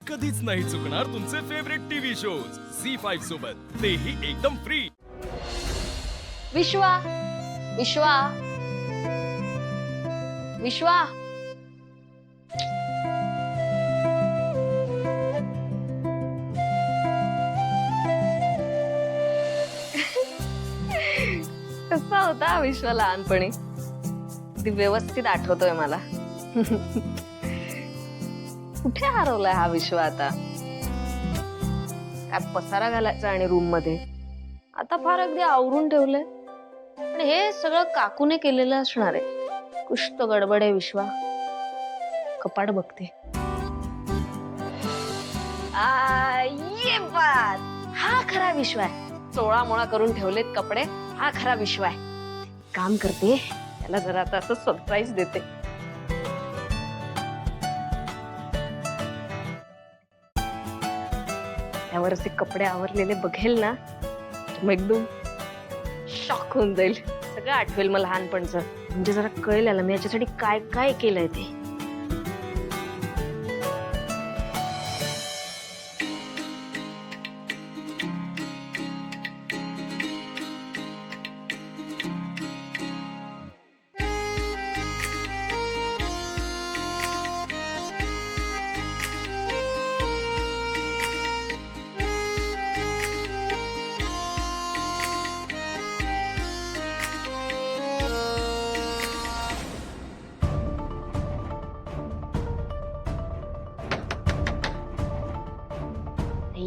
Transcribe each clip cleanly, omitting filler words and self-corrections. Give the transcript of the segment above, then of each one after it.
कधीच नाही चुकणार तुमचे फेवरेट टीव्ही शोज झी5 सोबत, तेही एकदम फ्री। विश्वा विश्वा विश्वा कसा होता हा विश्वा लहानपणी? ती व्यवस्थित आठवतोय मला। कुठे हरवलाय हा विश्व आता? काय पसारा घालायचा आणि रूम मध्ये आता फार अगदी आवरून ठेवलंय, पण हे सगळं काकूने केलेलं असणार आहे। कुछ तो गडबड आहे विश्वा। कपाट बघते। ये बात, हा खरा विश्व आहे। चोळा मोळा करून ठेवलेत कपडे, हा खरा विश्व आहे। काम करते, त्याला जरा आता असं सरप्राईज देते। त्यावर असे कपडे आवरलेले बघेल ना, मग एकदम शॉक होऊन जाईल। सगळं आठवेल मला लहानपणचं, म्हणजे जरा कळेल याला मी याच्यासाठी काय काय केलंय ते।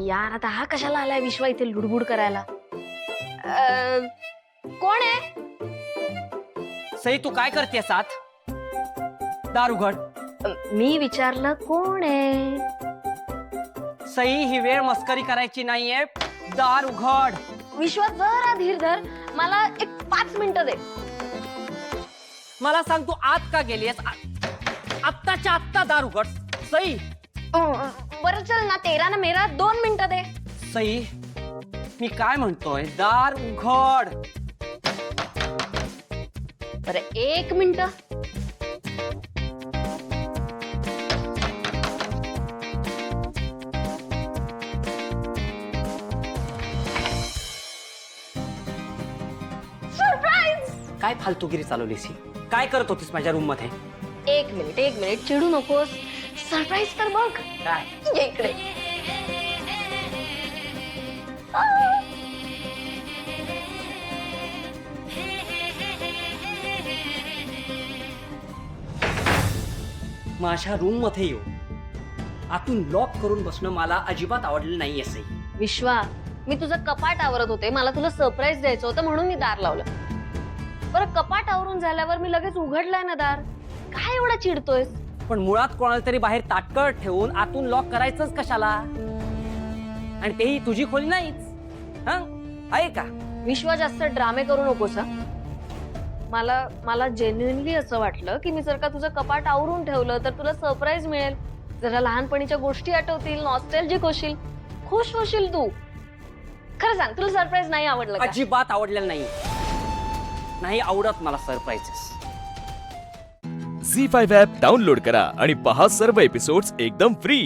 यार आता हा कशाला आलाय विश्वा इथे लुडबुड करायला? कोण आहे? सई तू काय करतेस आत? दार उघड। मी विचारलं कोण आहे? सई ही वेळ मस्करी करायची नाहीये, दार उघड। विश्वा जरा धीर धर, मला एक 5 मिनिटं दे। मला सांग तू आत का गेलीस? आत्ताच्या आत्ता दार उघड सई। बरं चल ना, 13 ना मेरा 2 मिनिटं दे। सई मी काय म्हणतोय, दार उघड। बरं 1 मिनिट। सरप्राईज! काय फालतूगिरी चालवलीस ही? काय करत होतीस माझ्या रूम मध्ये? 1 मिनिट चिडू नकोस। सरप्राईज तर बघ। काय? ये इकडे। माझ्या रूम मध्ये येऊ आतून लॉक करून बसणं मला अजिबात आवडलं नाहीये सई। विश्वा, मी तुझं कपाट आवरत होते, मला तुला सरप्राईज द्यायचं होतं म्हणून मी दार लावलं। बरं कपाट आवरून झाल्यावर मी लगेच उघडलाय ना दार, काय एवढा चिडतोयस? पण मुळात कोणाला तरी बाहेर ताटकळत ठेवून आतून लॉक करायचंच कशाला? आणि तेही तुझी खोली नाहीच, आहे का? विश्वा जास्त ड्रामे करू नकोस हा। मला जेन्युइनली असं वाटलं की मी जर का तुझं कपाट आवरून ठेवलं तर तुला सरप्राईज मिळेल, जरा लहानपणीच्या गोष्टी आठवतील, नॉस्टॅल्जिक होशील, खुश होशील तू। खरं सांग, तुला सरप्राईज नाही आवडलं का? अजिबात आवडलेलं नाही आवडत मला सरप्राईजेस। झी5 ॲप डाउनलोड करा आणि पहा सर्व एपिसोड्स एकदम फ्री।